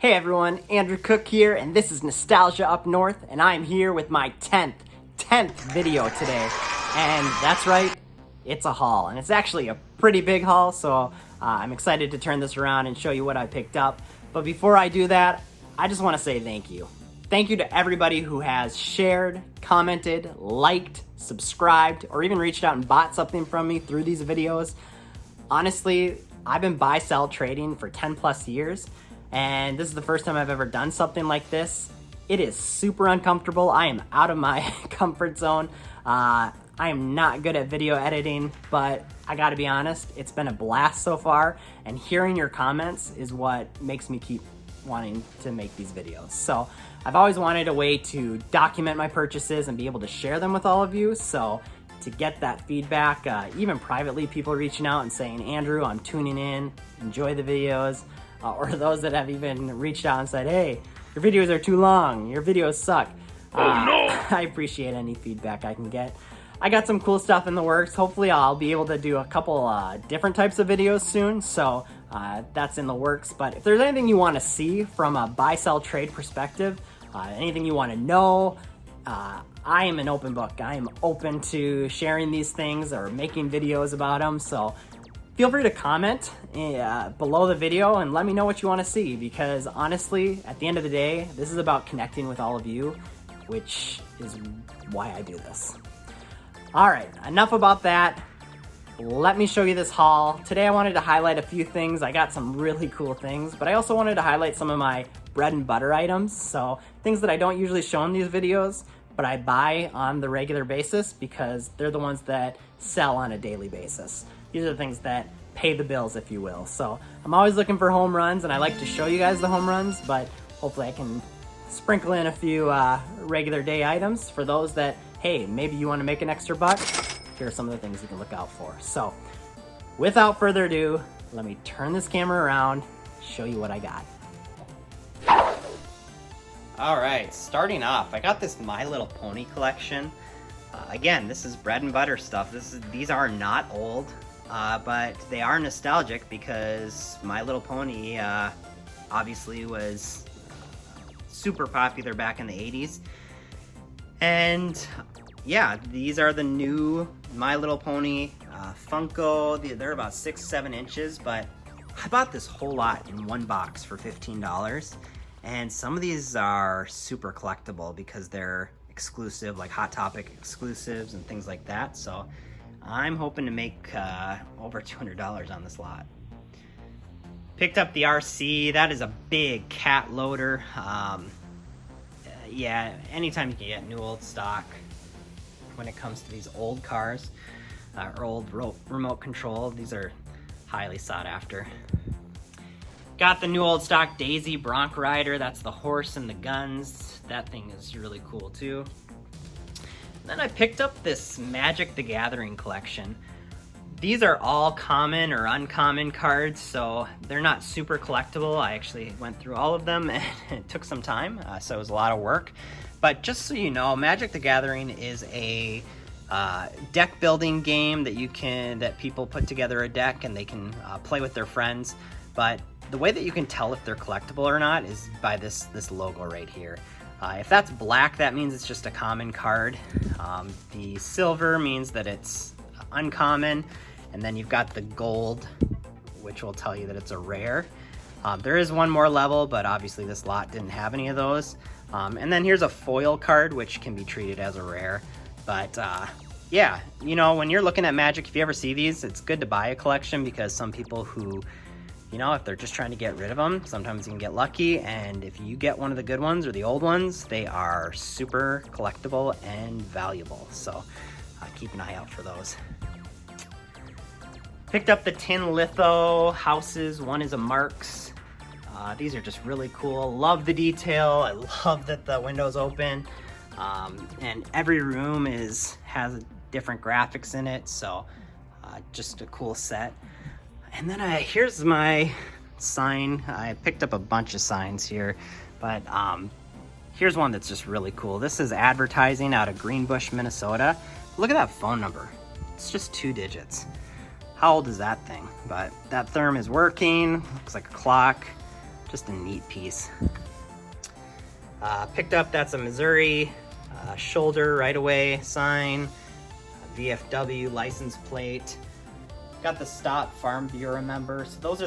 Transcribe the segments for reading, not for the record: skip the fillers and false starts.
Hey everyone, Andrew Cook here, and this is Nostalgia Up North, and I'm here with my 10th video today. And that's right, it's a haul, and it's actually a pretty big haul, so I'm excited to turn this around and show you what I picked up. But before I do that, I just want to say thank you. Thank you to everybody who has shared, commented, liked, subscribed, or even reached out and bought something from me through these videos. Honestly, I've been buy-sell trading for 10 plus years, and this is the first time I've ever done something like this. It is super uncomfortable. I am out of my comfort zone. I am not good at video editing, but I gotta be honest, it's been a blast so far, and hearing your comments is what makes me keep wanting to make these videos. So I've always wanted a way to document my purchases and be able to share them with all of you. So to get that feedback, even privately, people reaching out and saying, Andrew, I'm tuning in, enjoy the videos. Or those that have even reached out and said, hey, your videos are too long, your videos suck. Oh no! I appreciate any feedback I can get. I got some cool stuff in the works. Hopefully I'll be able to do a couple different types of videos soon, so that's in the works. But if there's anything you want to see from a buy-sell trade perspective, anything you want to know, I am an open book. I am open to sharing these things or making videos about them, so feel free to comment below the video and let me know what you want to see, because honestly, at the end of the day, this is about connecting with all of you, which is why I do this. All right, enough about that. Let me show you this haul. Today I wanted to highlight a few things. I got some really cool things, but I also wanted to highlight some of my bread and butter items. So things that I don't usually show in these videos, but I buy on the regular basis because they're the ones that sell on a daily basis. These are the things that pay the bills, if you will. So I'm always looking for home runs, and I like to show you guys the home runs, but hopefully I can sprinkle in a few regular day items for those that, hey, maybe you want to make an extra buck. Here are some of the things you can look out for. So without further ado, let me turn this camera around, show you what I got. All right, starting off, I got this My Little Pony collection. Again, this is bread and butter stuff. These are not old. But they are nostalgic because My Little Pony obviously was super popular back in the 80s. And yeah, these are the new My Little Pony Funko. They're about 6-7 inches, but I bought this whole lot in one box for $15. And some of these are super collectible because they're exclusive, like Hot Topic exclusives and things like that. So I'm hoping to make over $200 on this lot. Picked up the RC. That is a big cat loader. Yeah, anytime you can get new old stock when it comes to these old cars or old remote control, these are highly sought after. Got the new old stock Daisy Bronc Rider. That's the horse and the guns. That thing is really cool too. Then I picked up this Magic the Gathering collection. These are all common or uncommon cards, so they're not super collectible. I actually went through all of them and it took some time, so it was a lot of work. But just so you know, Magic the Gathering is a deck building game that people put together a deck and they can play with their friends. But the way that you can tell if they're collectible or not is by this logo right here. If that's black, that means it's just a common card. The silver means that it's uncommon, and then you've got the gold, which will tell you that it's a rare. There is one more level, but obviously this lot didn't have any of those. And then here's a foil card, which can be treated as a rare. But yeah, you know, when you're looking at Magic, if you ever see these, it's good to buy a collection because some people who, you know, if they're just trying to get rid of them, sometimes you can get lucky, and if you get one of the good ones or the old ones, they are super collectible and valuable. So keep an eye out for those. Picked up the tin litho houses. One is a Marks. These are just really cool. Love the detail. I love that the window's open. And every room has different graphics in it, so just a cool set. And then here's my sign. I picked up a bunch of signs here, but here's one that's just really cool. This is advertising out of Greenbush, Minnesota. Look at that phone number. It's just 2 digits. How old is that thing? But that therm is working. Looks like a clock. Just a neat piece. Picked up, that's a Missouri shoulder right-of-way sign, VFW license plate. Got the Stop Farm Bureau member. So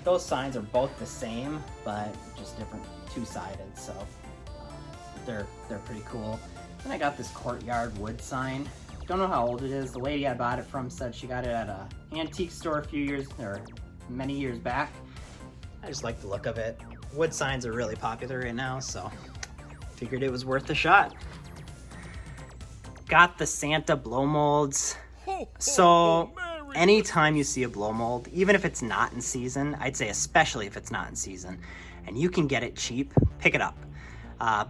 those signs are both the same, but just different, two-sided. So they're pretty cool. Then I got this courtyard wood sign. Don't know how old it is. The lady I bought it from said she got it at a antique store many years back. I just like the look of it. Wood signs are really popular right now, so figured it was worth a shot. Got the Santa blow molds. So anytime you see a blow mold, even if it's not in season, I'd say especially if it's not in season, and you can get it cheap, pick it up.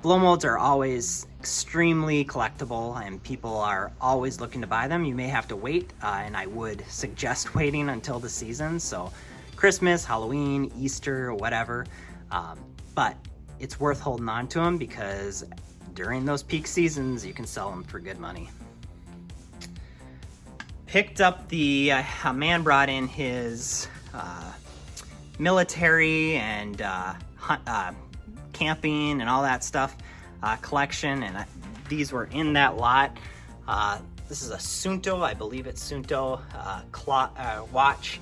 Blow molds are always extremely collectible and people are always looking to buy them. You may have to wait, and I would suggest waiting until the season. So Christmas, Halloween, Easter, whatever. But it's worth holding on to them because during those peak seasons, you can sell them for good money. Picked up a man brought in his military and camping and all that stuff collection, and these were in that lot. This is a Sunto, I believe it's Sunto watch.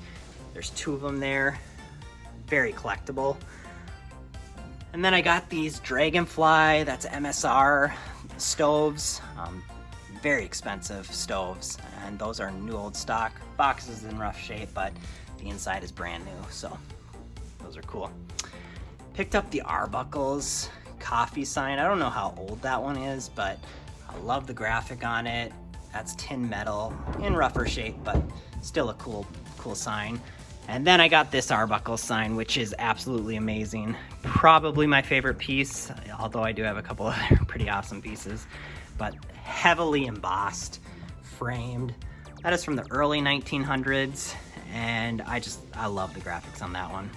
There's two of them there, very collectible. And then I got these Dragonfly, that's MSR stoves, very expensive stoves, and those are new old stock. Box is in rough shape, but the inside is brand new, so those are cool. Picked up the Arbuckles coffee sign. I don't know how old that one is, but I love the graphic on it. That's tin metal in rougher shape, but still a cool sign. And then I got this Arbuckle sign, which is absolutely amazing. Probably my favorite piece, although I do have a couple other pretty awesome pieces, but heavily embossed, framed. That is from the early 1900s, and I love the graphics on that one.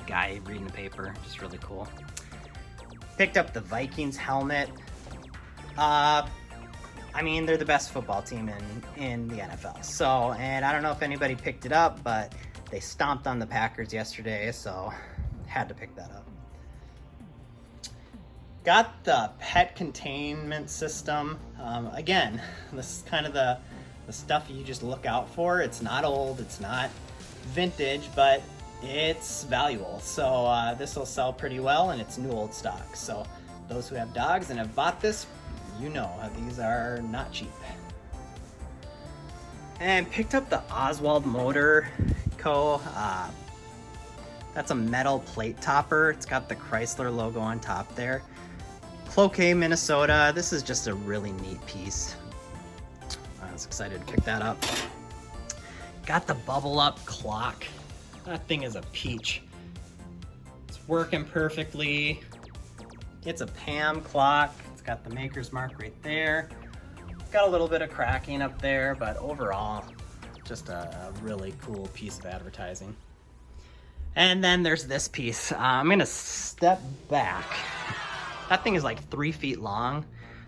Guy reading the paper, just really cool. Picked up the Vikings helmet. I mean, they're the best football team in the NFL. So, and I don't know if anybody picked it up, but they stomped on the Packers yesterday, so had to pick that up. Got the pet containment system. Again, this is kind of the stuff you just look out for. It's not old, it's not vintage, but it's valuable. So this will sell pretty well, and it's new old stock. So those who have dogs and have bought this, you know these are not cheap. And picked up the Oswald Motor Co. That's a metal plate topper. It's got the Chrysler logo on top there. Cloquet, Minnesota. This is just a really neat piece. I was excited to pick that up. Got the bubble up clock. That thing is a peach. It's working perfectly. It's a PAM clock. It's got the maker's mark right there. Got a little bit of cracking up there, but overall, just a really cool piece of advertising. And then there's this piece. I'm gonna step back. That thing is like 3 feet long.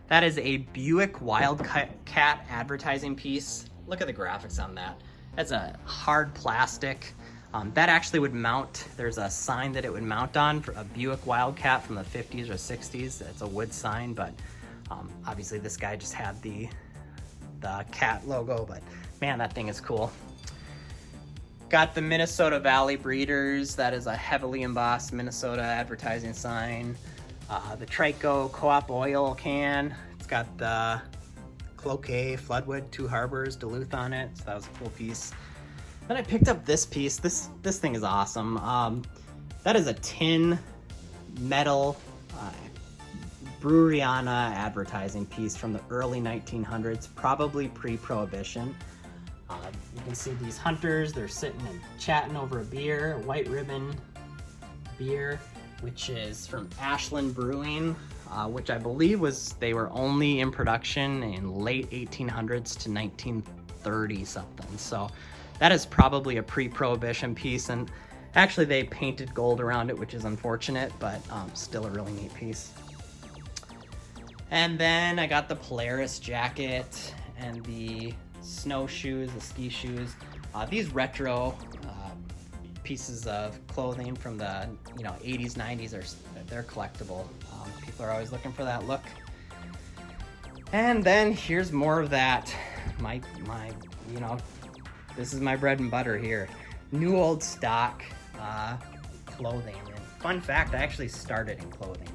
That is a Buick Wildcat advertising piece. Look at the graphics on that. That's a hard plastic. That actually would mount, there's a sign that it would mount on for a Buick Wildcat from the 50s or 60s. It's a wood sign, but obviously this guy just had the cat logo, but man, that thing is cool. Got the Minnesota Valley Breeders. That is a heavily embossed Minnesota advertising sign. The Trico Co-op oil can. It's got the Cloquet, Floodwood, Two Harbors, Duluth on it, so that was a cool piece. Then I picked up this piece. This thing is awesome. That is a tin metal Breweriana advertising piece from the early 1900s, probably pre-Prohibition. You can see these hunters, they're sitting and chatting over a beer, White Ribbon beer, which is from Ashland Brewing, which I believe they were only in production in late 1800s to 1930 something. So that is probably a pre-Prohibition piece, and actually they painted gold around it, which is unfortunate, but still a really neat piece. And then I got the Polaris jacket and the snowshoes, the ski shoes. These retro pieces of clothing from the 80s, 90s. They're collectible. People are always looking for that look. And then here's more of that. My this is my bread and butter here. New old stock clothing. And fun fact, I actually started in clothing.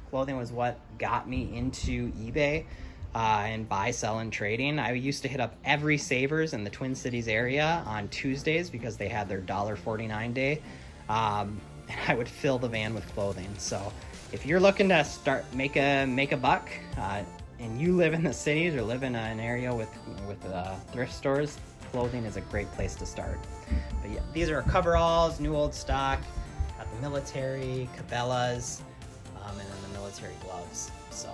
Clothing was what got me into eBay and buy, sell, and trading. I used to hit up every Savers in the Twin Cities area on Tuesdays because they had their $1.49 day. And I would fill the van with clothing. So if you're looking to make a buck, and you live in the cities or live in an area with thrift stores, clothing is a great place to start. But yeah, these are coveralls, new old stock, got the military, Cabela's, and then the military gloves. So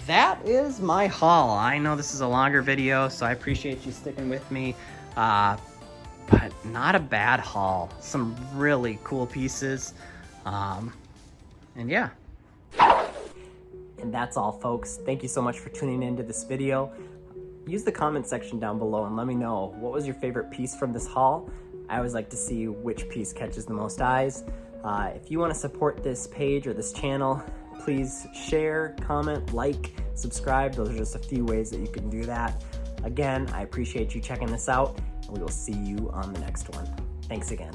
that is my haul. I know this is a longer video, so I appreciate you sticking with me. But not a bad haul. Some really cool pieces. And yeah. And that's all, folks. Thank you so much for tuning into this video. Use the comment section down below and let me know what was your favorite piece from this haul. I always like to see which piece catches the most eyes. If you want to support this page or this channel, please share, comment, like, subscribe. Those are just a few ways that you can do that. Again, I appreciate you checking this out, and we will see you on the next one. Thanks again.